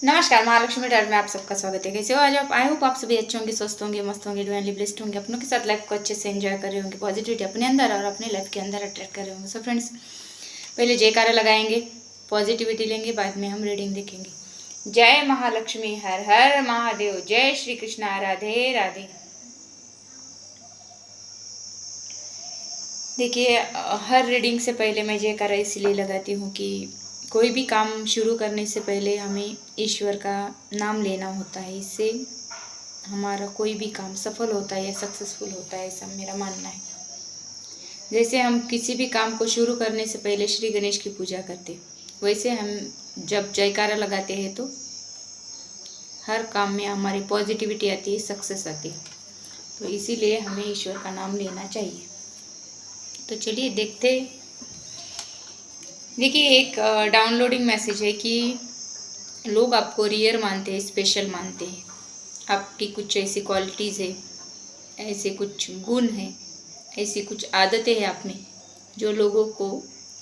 नमस्कार, महालक्ष्मी डायर में आप सबका स्वागत है। कैसे हो आज आप? आई होप आप सभी अच्छे होंगे, स्वस्थ होंगे, मस्त होंगे, डिवाइनली ब्लेस्ड होंगे, अपनों के साथ लाइफ को अच्छे से एंजॉय कर रहे होंगे, पॉजिटिविटी अपने अंदर और अपने लाइफ के अंदर अट्रैक्ट कर रहे होंगे। सो फ्रेंड्स, पहले जयकारा लगाएंगे, पॉजिटिविटी लेंगे, बाद में हम रीडिंग देखेंगे। जय महालक्ष्मी, हर हर महादेव, जय श्री कृष्णा, राधे राधे। देखिए, हर रीडिंग से पहले मैं जयकारा इसलिए लगाती हूँ कि कोई भी काम शुरू करने से पहले हमें ईश्वर का नाम लेना होता है। इससे हमारा कोई भी काम सफल होता है या सक्सेसफुल होता है, ऐसा मेरा मानना है। जैसे हम किसी भी काम को शुरू करने से पहले श्री गणेश की पूजा करते, वैसे हम जब जयकारा लगाते हैं तो हर काम में हमारी पॉजिटिविटी आती है, सक्सेस आती है। तो इसीलिए हमें ईश्वर का नाम लेना चाहिए। तो चलिए देखते। देखिए, एक डाउनलोडिंग मैसेज है कि लोग आपको रेयर मानते हैं, स्पेशल मानते हैं। आपकी कुछ ऐसी क्वालिटीज़ है, ऐसे कुछ गुण हैं, ऐसी कुछ आदतें हैं आप में, जो लोगों को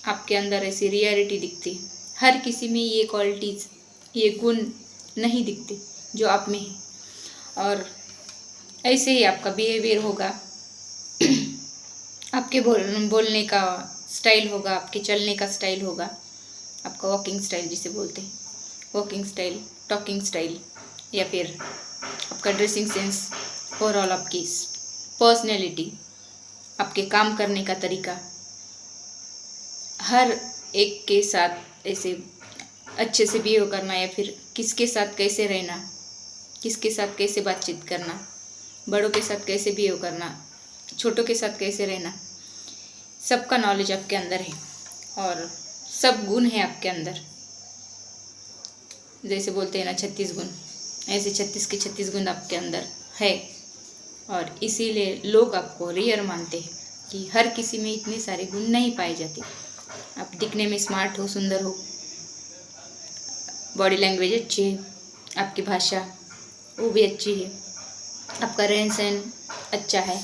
आपके अंदर ऐसी रियलिटी दिखती है। हर किसी में ये क्वालिटीज़, ये गुण नहीं दिखते जो आप में है। और ऐसे ही आपका बिहेवियर होगा, आपके बोलने का स्टाइल होगा, आपके चलने का स्टाइल होगा, आपका वॉकिंग स्टाइल जिसे बोलते हैं, वॉकिंग स्टाइल, टॉकिंग स्टाइल, या फिर आपका ड्रेसिंग सेंस, ओवरऑल आपकी पर्सनैलिटी, आपके काम करने का तरीका, हर एक के साथ ऐसे अच्छे से बिहेव करना, या फिर किसके साथ कैसे रहना, किसके साथ कैसे बातचीत करना, बड़ों के साथ कैसे बिहेव करना, छोटों के साथ कैसे रहना, सबका नॉलेज आपके अंदर है और सब गुण है आपके अंदर। जैसे बोलते हैं ना 36 गुण, ऐसे 36 के 36 गुण आपके अंदर है। और इसीलिए लोग आपको रेयर मानते हैं कि हर किसी में इतने सारे गुण नहीं पाए जाते। आप दिखने में स्मार्ट हो, सुंदर हो, बॉडी लैंग्वेज अच्छी है, आपकी भाषा वो भी अच्छी है, आपका रहन सहन अच्छा है,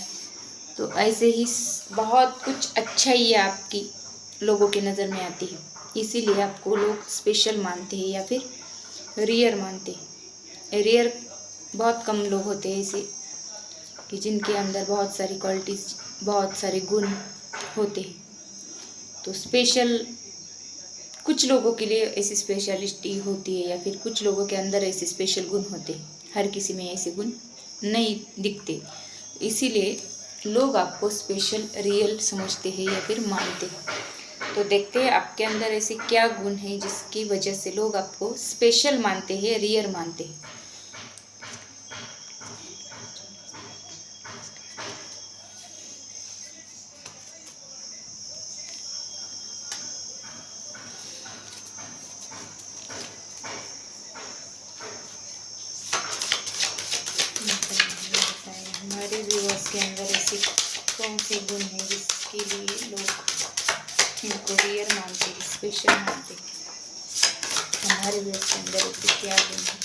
तो ऐसे ही बहुत कुछ अच्छा ही है आपकी लोगों के नज़र में आती है। इसीलिए आपको लोग स्पेशल मानते हैं या फिर रेयर मानते हैं। रेयर बहुत कम लोग होते हैं ऐसे कि जिनके अंदर बहुत सारी क्वालिटीज़, बहुत सारे गुण होते हैं। तो स्पेशल कुछ लोगों के लिए ऐसी स्पेशलिटी होती है, या फिर कुछ लोगों के अंदर ऐसे स्पेशल गुण होते हैं। हर किसी में ऐसे गुण नहीं दिखते, इसीलिए लोग आपको स्पेशल, रियल समझते हैं या फिर मानते हैं। तो देखते हैं आपके अंदर ऐसे क्या गुण है जिसकी वजह से लोग आपको स्पेशल मानते हैं, रियल मानते हैं। हमारे व्यूअर्स के अंदर ऐसे कौन से गुण हैं जिसके लिए लोग इनको रियल मानते हैं, स्पेशल मानते हैं? हमारे व्यूअर्स के अंदर ऐसे क्या गुण हैं,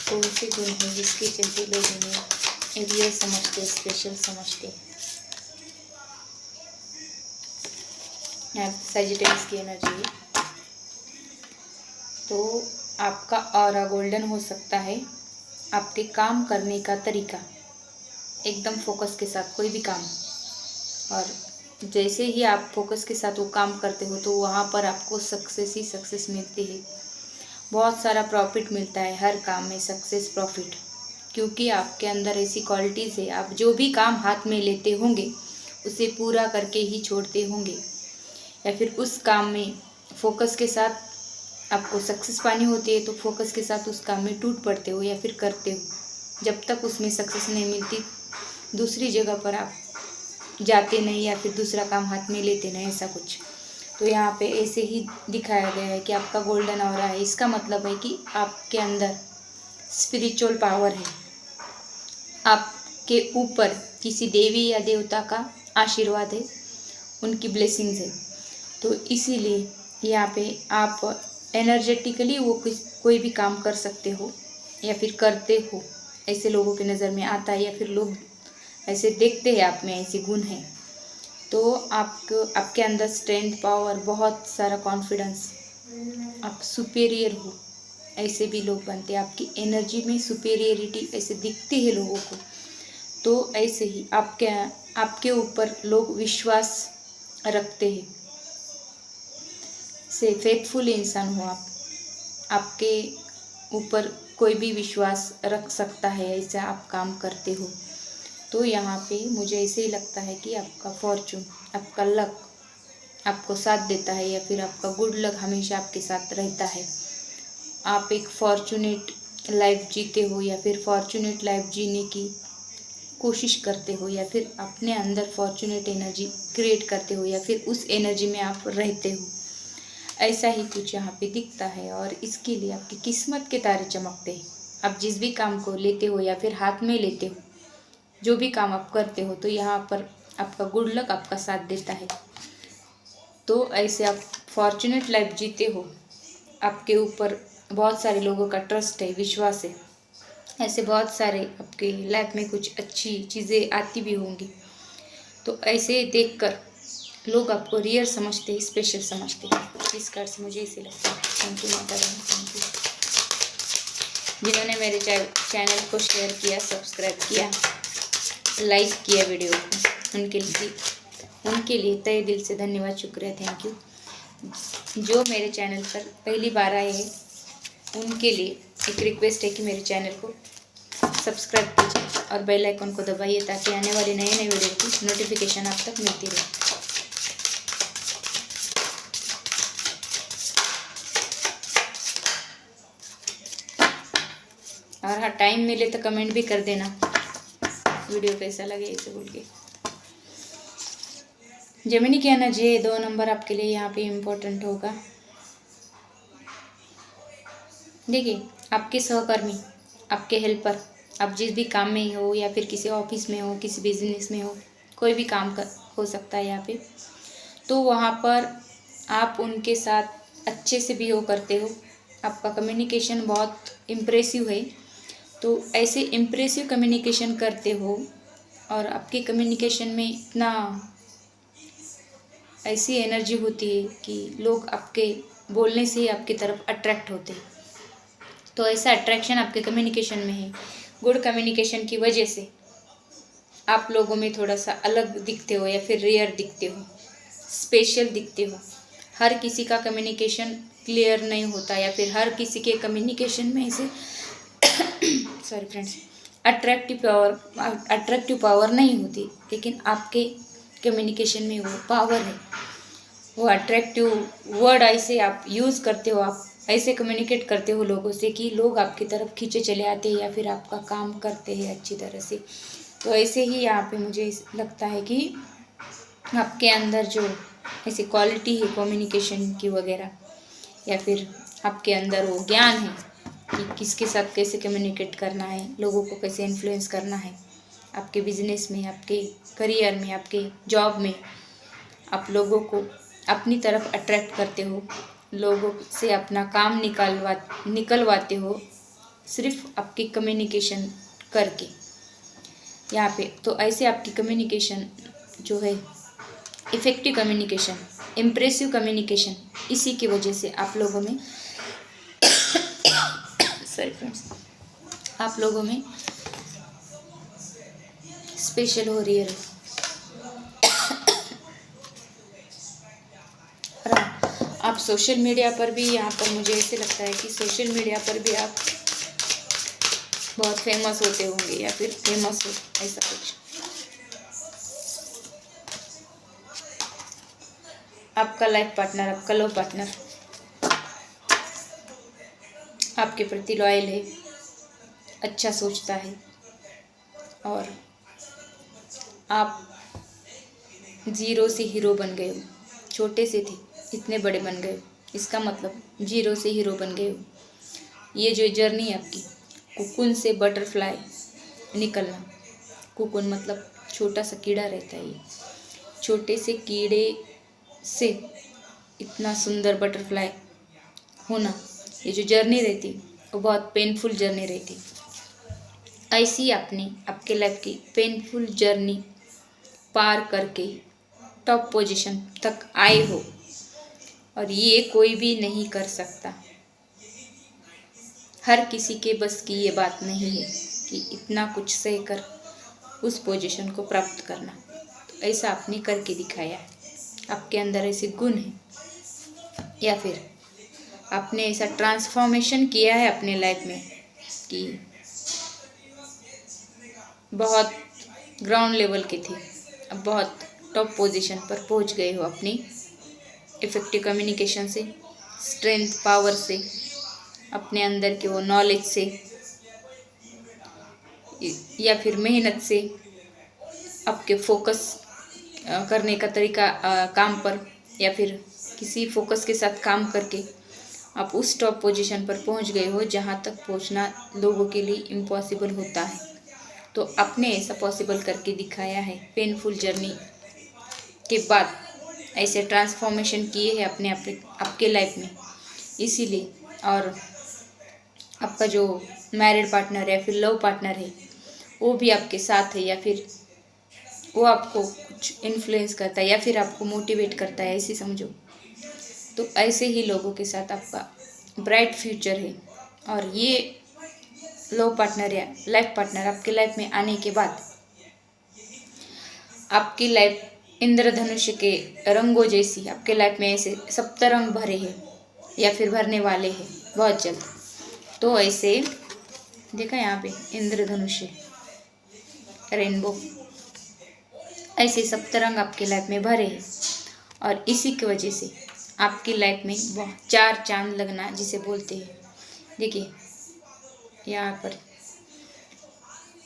कौन से गुण हैं जिसके चलते लोग इन्हें रियल समझते, स्पेशल समझते? सजिटेरियस की एनर्जी है, तो आपका ऑरा गोल्डन हो सकता है। आपके काम करने का तरीका एकदम फोकस के साथ, कोई भी काम, और जैसे ही आप फोकस के साथ वो काम करते हो तो वहाँ पर आपको सक्सेस ही सक्सेस मिलती है। बहुत सारा प्रॉफिट मिलता है हर काम में, सक्सेस, प्रॉफिट, क्योंकि आपके अंदर ऐसी क्वालिटीज़ है। आप जो भी काम हाथ में लेते होंगे उसे पूरा करके ही छोड़ते होंगे, या फिर उस काम में फोकस के साथ आपको सक्सेस पानी होती है तो फोकस के साथ उस काम में टूट पड़ते हो या फिर करते हो। जब तक उसमें सक्सेस नहीं मिलती, दूसरी जगह पर आप जाते नहीं या फिर दूसरा काम हाथ में लेते नहीं, ऐसा कुछ। तो यहाँ पे ऐसे ही दिखाया गया है कि आपका गोल्डन ऑरा है। इसका मतलब है कि आपके अंदर स्पिरिचुअल पावर है, आपके ऊपर किसी देवी या देवता का आशीर्वाद है, उनकी ब्लेसिंग्स है। तो इसीलिए यहाँ पे आप एनर्जेटिकली वो कोई भी काम कर सकते हो या फिर करते हो, ऐसे लोगों की नज़र में आता है, या फिर लोग ऐसे देखते हैं आप में ऐसे गुण हैं। तो आपके अंदर स्ट्रेंथ, पावर, बहुत सारा कॉन्फिडेंस, आप सुपेरियर हो, ऐसे भी लोग बनते हैं, आपकी एनर्जी में सुपेरियरिटी ऐसे दिखती है लोगों को। तो ऐसे ही आपके ऊपर लोग विश्वास रखते हैं, से फेथफुल इंसान हो आप, आपके ऊपर कोई भी विश्वास रख सकता है, ऐसा आप काम करते हो। तो यहाँ पे मुझे ऐसे ही लगता है कि आपका फॉर्चून, आपका लक आपको साथ देता है, या फिर आपका गुड लक हमेशा आपके साथ रहता है। आप एक फॉर्चुनेट लाइफ जीते हो, या फिर फॉर्चुनेट लाइफ जीने की कोशिश करते हो, या फिर अपने अंदर फॉर्चुनेट एनर्जी क्रिएट करते हो, या फिर उस एनर्जी में आप रहते हो। ऐसा ही कुछ यहाँ पे दिखता है, और इसके लिए आपकी किस्मत के तारे चमकते हैं। आप जिस भी काम को लेते हो या फिर हाथ में लेते हो, जो भी काम आप करते हो, तो यहाँ पर आपका गुड लक आपका साथ देता है। तो ऐसे आप फॉर्चुनेट लाइफ जीते हो, आपके ऊपर बहुत सारे लोगों का ट्रस्ट है, विश्वास है। ऐसे बहुत सारे आपके लाइफ में कुछ अच्छी चीज़ें आती भी होंगी। तो ऐसे देखकर लोग आपको रियल समझते हैं, स्पेशल समझते हैं। इस कार्ड से मुझे इसे लगता है। Thank you Mata Rani, thank you. जिन्होंने मेरे चैनल को शेयर किया, सब्सक्राइब किया, लाइक किया वीडियो को, उनके लिए तहे दिल से धन्यवाद, शुक्रिया, थैंक यू। जो मेरे चैनल पर पहली बार आए हैं, उनके लिए एक रिक्वेस्ट है कि मेरे चैनल को सब्सक्राइब कीजिए और बेल आइकन को दबाइए, ताकि आने वाले नए नए वीडियो की नोटिफिकेशन आप तक मिलती रहे। और हाँ, टाइम मिले तो कमेंट भी कर देना वीडियो कैसा लगे, ऐसे बोल के। जेमिनी की एनर्जी 2 नंबर आपके लिए यहाँ पे इम्पोर्टेंट होगा। देखिए, आपके सहकर्मी, आपके हेल्पर, आप जिस भी काम में हो, या फिर किसी ऑफिस में हो, किसी बिजनेस में हो, कोई भी काम हो सकता है यहाँ पे, तो वहाँ पर आप उनके साथ अच्छे से बिहेव करते हो। आपका कम्युनिकेशन बहुत इम्प्रेसिव है। तो ऐसे इम्प्रेसिव कम्युनिकेशन करते हो, और आपके कम्युनिकेशन में इतना ऐसी एनर्जी होती है कि लोग आपके बोलने से ही आपकी तरफ अट्रैक्ट होते हैं। तो ऐसा अट्रैक्शन आपके कम्युनिकेशन में है। गुड कम्युनिकेशन की वजह से आप लोगों में थोड़ा सा अलग दिखते हो, या फिर रेयर दिखते हो, स्पेशल दिखते हो। हर किसी का कम्युनिकेशन क्लियर नहीं होता, या फिर हर किसी के कम्युनिकेशन में ऐसे सॉरी फ्रेंड्स, अट्रैक्टिव पावर नहीं होती, लेकिन आपके कम्युनिकेशन में वो पावर है। वो अट्रैक्टिव वर्ड ऐसे आप यूज़ करते हो, आप ऐसे कम्युनिकेट करते हो लोगों से कि लोग आपकी तरफ खींचे चले आते हैं, या फिर आपका काम करते हैं अच्छी तरह से। तो ऐसे ही यहाँ पे मुझे लगता है कि आपके अंदर जो ऐसी क्वालिटी है कम्युनिकेशन की वगैरह, या फिर आपके अंदर वो ज्ञान है कि किसके साथ कैसे कम्युनिकेट करना है, लोगों को कैसे इन्फ्लुएंस करना है, आपके बिजनेस में, आपके करियर में, आपके जॉब में, आप लोगों को अपनी तरफ अट्रैक्ट करते हो, लोगों से अपना काम निकलवाते हो, सिर्फ आपकी कम्युनिकेशन करके यहाँ पे। तो ऐसे आपकी कम्युनिकेशन जो है, इफ़ेक्टिव कम्युनिकेशन, इम्प्रेसिव कम्युनिकेशन, इसी की वजह से आप लोगों में सॉरी फ्रेंड्स, आप लोगों में स्पेशल हो रही है। आप सोशल मीडिया पर भी, यहाँ पर मुझे ऐसे लगता है कि सोशल मीडिया पर भी आप बहुत फेमस होते होंगे, या फिर फेमस हो, ऐसा कुछ। आपका लाइफ पार्टनर, आपका लव पार्टनर आपके प्रति लॉयल है, अच्छा सोचता है, और आप जीरो से हीरो बन गए हो। छोटे से थे, इतने बड़े बन गए हो, इसका मतलब जीरो से हीरो बन गए हो। ये जो जर्नी है आपकी, कुकुन से बटरफ्लाई निकलना, कुकुन मतलब छोटा सा कीड़ा रहता है, ये छोटे से कीड़े से इतना सुंदर बटरफ्लाई होना, ये जो जर्नी रहती वो बहुत पेनफुल जर्नी रहती। ऐसी आपने आपके लाइफ की पेनफुल जर्नी पार करके टॉप पोजीशन तक आए हो, और ये कोई भी नहीं कर सकता। हर किसी के बस की ये बात नहीं है कि इतना कुछ सहकर उस पोजीशन को प्राप्त करना। तो ऐसा आपने करके दिखाया है, आपके अंदर ऐसे गुण हैं, या फिर आपने ऐसा ट्रांसफॉर्मेशन किया है अपने लाइफ में कि बहुत ग्राउंड लेवल के थे, अब बहुत टॉप पोजीशन पर पहुंच गए हो अपनी इफ़ेक्टिव कम्युनिकेशन से, स्ट्रेंथ पावर से, अपने अंदर के वो नॉलेज से, या फिर मेहनत से, आपके फोकस करने का तरीका काम पर, या फिर किसी फोकस के साथ काम करके आप उस टॉप पोजीशन पर पहुंच गए हो जहां तक पहुंचना लोगों के लिए इम्पॉसिबल होता है। तो आपने ऐसा पॉसिबल करके दिखाया है। पेनफुल जर्नी के बाद ऐसे ट्रांसफॉर्मेशन किए हैं अपने आपके लाइफ में, इसीलिए। और आपका जो मैरिड पार्टनर है, फिर लव पार्टनर है, वो भी आपके साथ है, या फिर वो आपको कुछ इन्फ्लुएंस करता है या फिर आपको मोटिवेट करता है, ऐसे समझो। तो ऐसे ही लोगों के साथ आपका ब्राइट फ्यूचर है। और ये लव पार्टनर या लाइफ पार्टनर आपके लाइफ में आने के बाद आपकी लाइफ इंद्रधनुष के रंगों जैसी, आपके लाइफ में ऐसे सप्तरंग भरे हैं या फिर भरने वाले हैं बहुत जल्द। तो ऐसे देखा यहाँ पे इंद्रधनुष है, रेनबो, ऐसे सप्तरंग आपके लाइफ में भरे हैं। और इसी की वजह से आपकी लाइफ में बहुत चार चांद लगना जिसे बोलते हैं। देखिए यहाँ पर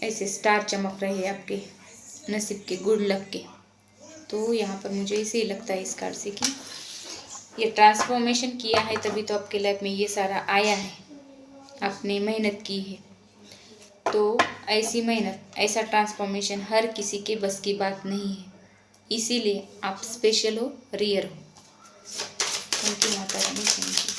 ऐसे स्टार चमक रहे हैं आपके नसीब के, गुड लक के। तो यहाँ पर मुझे इसे ही लगता है इस कार्ड से कि ये ट्रांसफॉर्मेशन किया है, तभी तो आपके लाइफ में ये सारा आया है, आपने मेहनत की है। तो ऐसी मेहनत, ऐसा ट्रांसफॉर्मेशन हर किसी के बस की बात नहीं है, इसीलिए आप स्पेशल हो, रियर हो। Thank you Mata Rani, thank you.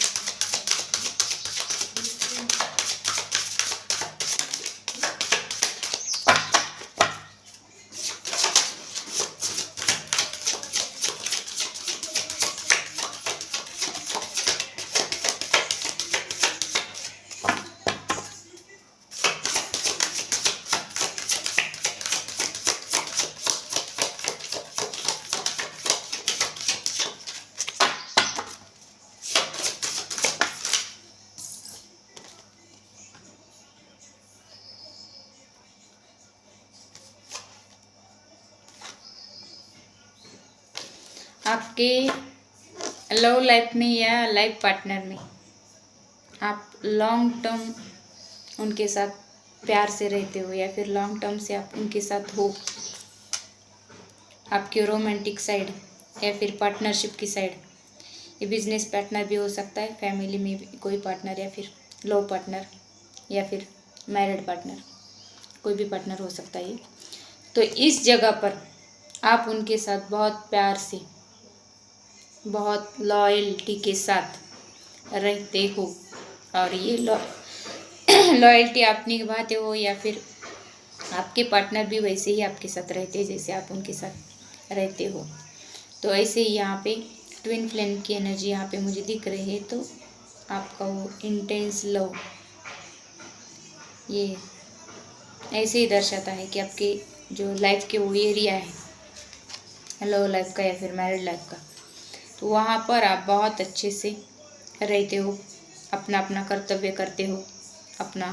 आपके लव लाइफ में या लाइफ पार्टनर में आप लॉन्ग टर्म उनके साथ प्यार से रहते हो, या फिर लॉन्ग टर्म से आप उनके साथ हो, आपकी रोमांटिक साइड या फिर पार्टनरशिप की साइड। ये बिजनेस पार्टनर भी हो सकता है, फैमिली में भी कोई पार्टनर, या फिर लव पार्टनर, या फिर मैरिड पार्टनर, कोई भी पार्टनर हो सकता है ये। तो इस जगह पर आप उनके साथ बहुत प्यार से, बहुत लॉयल्टी के साथ रहते हो, और ये लॉयल्टी आप निभाते हो, या फिर आपके पार्टनर भी वैसे ही आपके साथ रहते हैं जैसे आप उनके साथ रहते हो। तो ऐसे ही यहाँ पे ट्विन फ्लेम की एनर्जी यहाँ पे मुझे दिख रही है। तो आपका वो इंटेंस लव ये ऐसे ही दर्शाता है कि आपके जो लाइफ के वो एरिया है लव लाइफ का या फिर मैरिड लाइफ का, तो वहाँ पर आप बहुत अच्छे से रहते हो, अपना अपना कर्तव्य करते हो, अपना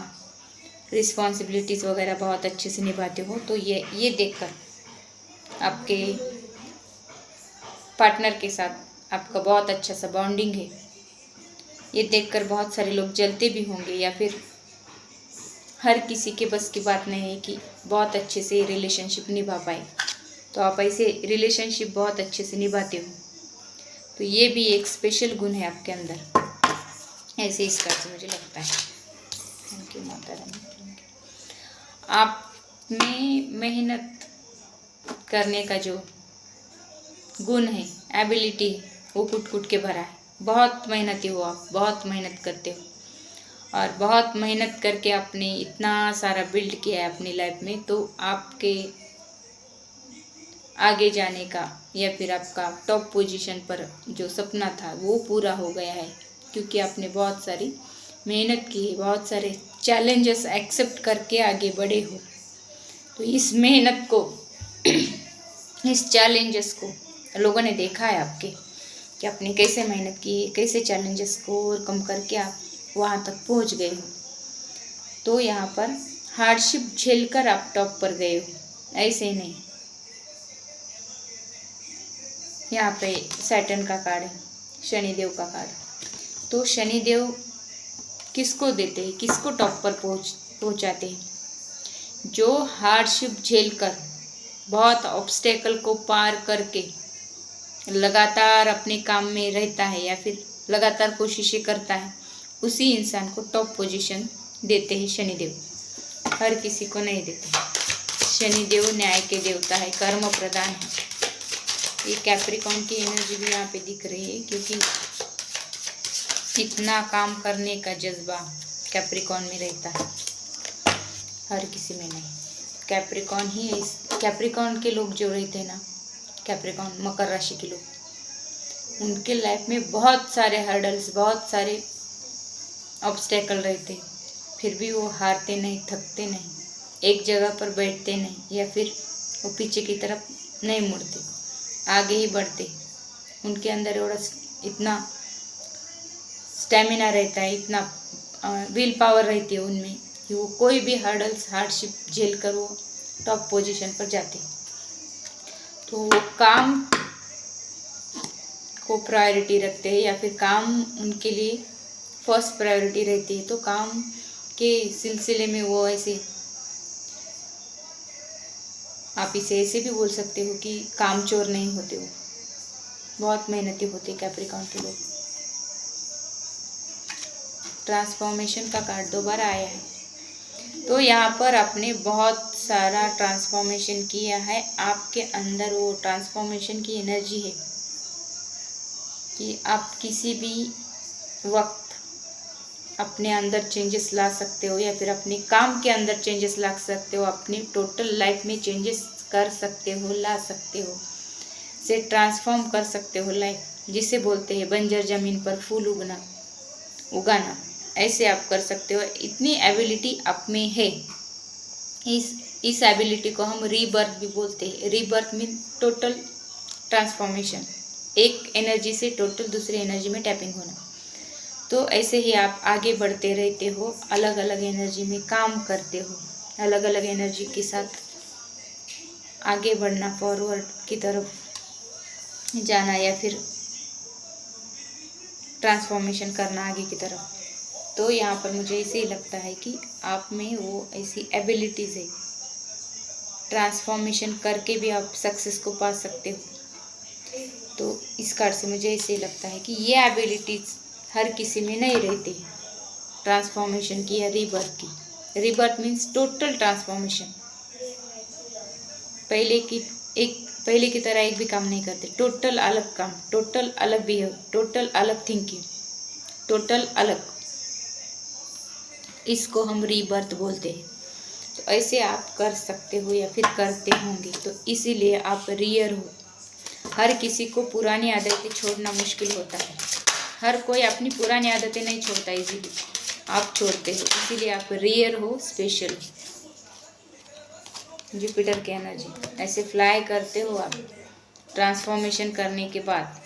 रिस्पॉन्सिबिलिटीज़ वगैरह बहुत अच्छे से निभाते हो। तो ये देखकर आपके पार्टनर के साथ आपका बहुत अच्छा सा बॉन्डिंग है, ये देखकर बहुत सारे लोग जलते भी होंगे, या फिर हर किसी के बस की बात नहीं है कि बहुत अच्छे से रिलेशनशिप निभा पाए। तो आप ऐसे रिलेशनशिप बहुत अच्छे से निभाते हो, तो ये भी एक स्पेशल गुण है आपके अंदर, ऐसे इस कार्ड से मुझे लगता है। Thank you Mata Rani. आप में मेहनत करने का जो गुण है, एबिलिटी, वो कुट कुट के भरा है। बहुत मेहनती हो आप, बहुत मेहनत करते हो, और बहुत मेहनत करके आपने इतना सारा बिल्ड किया है अपनी लाइफ में। तो आपके आगे जाने का या फिर आपका टॉप पोजीशन पर जो सपना था वो पूरा हो गया है, क्योंकि आपने बहुत सारी मेहनत की है, बहुत सारे चैलेंजेस एक्सेप्ट करके आगे बढ़े हो। तो इस मेहनत को इस चैलेंजेस को लोगों ने देखा है आपके कि आपने कैसे मेहनत की, कैसे चैलेंजेस को ओवरकम करके आप वहाँ तक पहुँच गए हो। तो यहाँ पर हार्डशिप झेलकर आप टॉप पर गए हो, ऐसे नहीं। यहाँ पे सैटर्न का कार्ड है, शनिदेव का कार्ड। तो शनिदेव किसको देते हैं, किसको टॉप पर पहुँचाते हैं? जो हार्डशिप झेलकर, बहुत ऑब्स्टेकल को पार करके लगातार अपने काम में रहता है या फिर लगातार कोशिशें करता है, उसी इंसान को टॉप पोजीशन देते हैं शनिदेव। हर किसी को नहीं देते। शनिदेव न्याय के देवता है, कर्म प्रदान है। ये कैप्रिकॉर्न की एनर्जी भी यहाँ पे दिख रही है, क्योंकि इतना काम करने का जज्बा कैप्रिकॉर्न में रहता है, हर किसी में नहीं। कैप्रिकॉर्न ही है। कैप्रिकॉर्न के लोग जो रहते हैं ना, कैप्रिकॉर्न मकर राशि के लोग, उनके लाइफ में बहुत सारे हर्डल्स, बहुत सारे ऑब्स्टेकल रहते, फिर भी वो हारते नहीं, थकते नहीं, एक जगह पर बैठते नहीं या फिर वो पीछे की तरफ नहीं मुड़ते, आगे ही बढ़ते। उनके अंदर इतना स्टेमिना रहता है, इतना विल पावर रहती है उनमें कि वो कोई भी हर्डल्स, हार्डशिप झेल कर वो टॉप पोजीशन पर जाते। तो वो काम को प्रायोरिटी रखते हैं या फिर काम उनके लिए फर्स्ट प्रायोरिटी रहती है। तो काम के सिलसिले में वो ऐसे, आप इसे ऐसे भी बोल सकते हो कि कामचोर नहीं होते, वो बहुत मेहनती होते कैप्रिकॉर्न के लोग। ट्रांसफॉर्मेशन का कार्ड दोबारा आया है। तो यहाँ पर आपने बहुत सारा ट्रांसफॉर्मेशन किया है, आपके अंदर वो ट्रांसफॉर्मेशन की एनर्जी है कि आप किसी भी वक्त अपने अंदर चेंजेस ला सकते हो या फिर अपने काम के अंदर चेंजेस ला सकते हो, अपनी टोटल लाइफ में चेंजेस कर सकते हो, ला सकते हो, से ट्रांसफॉर्म कर सकते हो लाइफ, जिसे बोलते हैं बंजर जमीन पर फूल उगाना। ऐसे आप कर सकते हो, इतनी एबिलिटी आप में है। इस एबिलिटी को हम रीबर्थ भी बोलते हैं। रीबर्थ मीन टोटल ट्रांसफॉर्मेशन, एक एनर्जी से टोटल दूसरी एनर्जी में टैपिंग होना। तो ऐसे ही आप आगे बढ़ते रहते हो, अलग अलग एनर्जी में काम करते हो, अलग अलग एनर्जी के साथ आगे बढ़ना, फॉरवर्ड की तरफ जाना या फिर ट्रांसफॉर्मेशन करना आगे की तरफ। तो यहाँ पर मुझे ऐसे ही लगता है कि आप में वो ऐसी एबिलिटीज़ है, ट्रांसफॉर्मेशन करके भी आप सक्सेस को पा सकते हो। तो इस कार्ड से मुझे ऐसे ही लगता है कि ये एबिलिटीज़ हर किसी में नहीं रहती, ट्रांसफॉर्मेशन की या रीबर्थ की। रीबर्थ मीन्स टोटल ट्रांसफॉर्मेशन, पहले की तरह एक भी काम नहीं करते, टोटल अलग काम, टोटल अलग बिहेव, टोटल अलग थिंकिंग, टोटल अलग, इसको हम रीबर्थ बोलते हैं। तो ऐसे आप कर सकते हो या फिर करते होंगे, तो इसीलिए आप रियर हो। हर किसी को पुरानी आदतें छोड़ना मुश्किल होता है, हर कोई अपनी पुरानी आदतें नहीं छोड़ता इजीली, आप छोड़ते हो, इसीलिए आप रियर हो, स्पेशल। जुपिटर की एनर्जी, ऐसे फ्लाई करते हो आप ट्रांसफॉर्मेशन करने के बाद।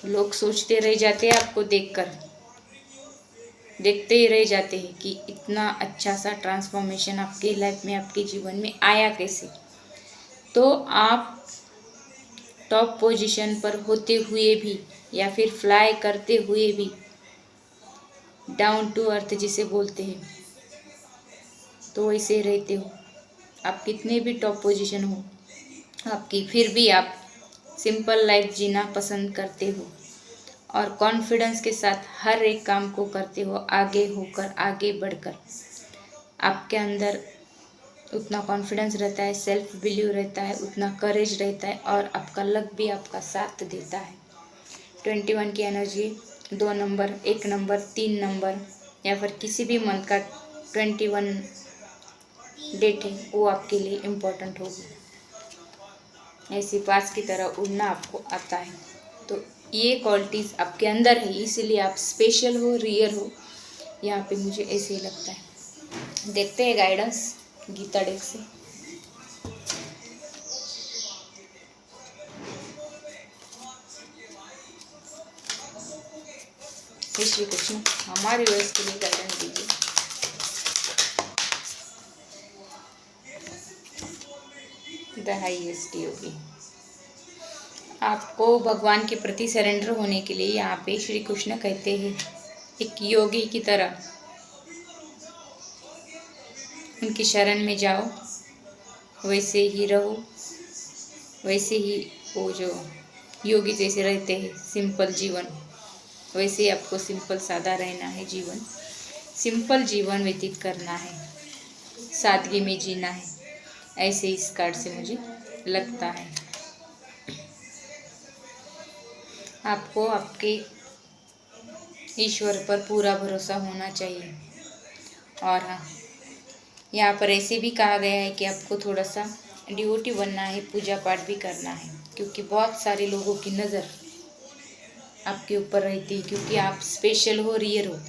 लोग सोचते रह जाते हैं, आपको देखकर देखते ही रह जाते हैं कि इतना अच्छा सा ट्रांसफॉर्मेशन आपकी लाइफ में, आपके जीवन में आया कैसे। तो आप टॉप पोजीशन पर होते हुए भी या फिर फ्लाई करते हुए भी, डाउन टू अर्थ जिसे बोलते हैं, तो वैसे रहते हो। आप कितने भी टॉप पोजीशन हो आपकी, फिर भी आप सिंपल लाइफ जीना पसंद करते हो और कॉन्फिडेंस के साथ हर एक काम को करते हो, आगे होकर, आगे बढ़कर। आपके अंदर उतना कॉन्फिडेंस रहता है, सेल्फ बिलीव रहता है, उतना करेज रहता है और आपका लक भी आपका साथ देता है। 21 की एनर्जी, 2 नंबर, 1 नंबर, 3 नंबर या फिर किसी भी मंथ का 21 डेट है, वो आपके लिए इम्पोर्टेंट होगी। ऐसी पास की तरह उड़ना आपको आता है। तो ये क्वालिटीज़ आपके अंदर है, इसीलिए आप स्पेशल हो, रियल हो। यहाँ पे मुझे ऐसे ही लगता है। देखते हैं गाइडेंस गीता डेक से। हे श्री कृष्ण, हमारे व्यूअर्स के लिए गाइडेंस दीजिए। द हाईएस्ट योगी। आपको भगवान के प्रति सरेंडर होने के लिए यहाँ पे श्री कृष्ण कहते हैं, एक योगी की तरह उनकी शरण में जाओ, वैसे ही रहो, वैसे ही वो जो योगी जैसे रहते हैं, सिंपल जीवन, वैसे ही आपको सिंपल सादा रहना है। जीवन सिंपल जीवन व्यतीत करना है, सादगी में जीना है, ऐसे इस कार्ड से मुझे लगता है। आपको आपके ईश्वर पर पूरा भरोसा होना चाहिए। और हाँ, यहाँ पर ऐसे भी कहा गया है कि आपको थोड़ा सा डिवोटी बनना है, पूजा पाठ भी करना है, क्योंकि बहुत सारे लोगों की नज़र आपके ऊपर रहती है, क्योंकि आप स्पेशल हो, रियल हो।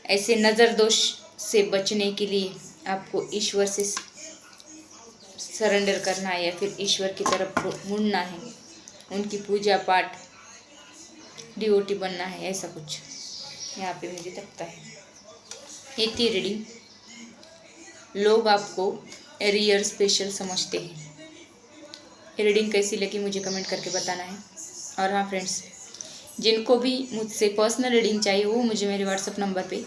ऐसे नज़र दोष से बचने के लिए आपको ईश्वर से सरेंडर करना है, या फिर ईश्वर की तरफ मुड़ना है, उनकी पूजा पाठ, डिवोटी बनना है, ऐसा कुछ यहाँ पे मुझे लगता है। ये थी रीडिंग। लोग आपको रियल स्पेशल समझते हैं। ये रीडिंग कैसी लगी मुझे कमेंट करके बताना है। और हाँ फ्रेंड्स, जिनको भी मुझसे पर्सनल रीडिंग चाहिए वो मुझे मेरे व्हाट्सअप नंबर पे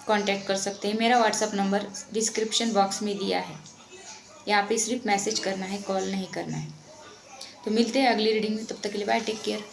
कांटेक्ट कर सकते हैं। मेरा व्हाट्सअप नंबर डिस्क्रिप्शन बॉक्स में दिया है, यहाँ पे सिर्फ मैसेज करना है, कॉल नहीं करना है। तो मिलते हैं अगली रीडिंग में, तब तक के लिए बाय, टेक केयर।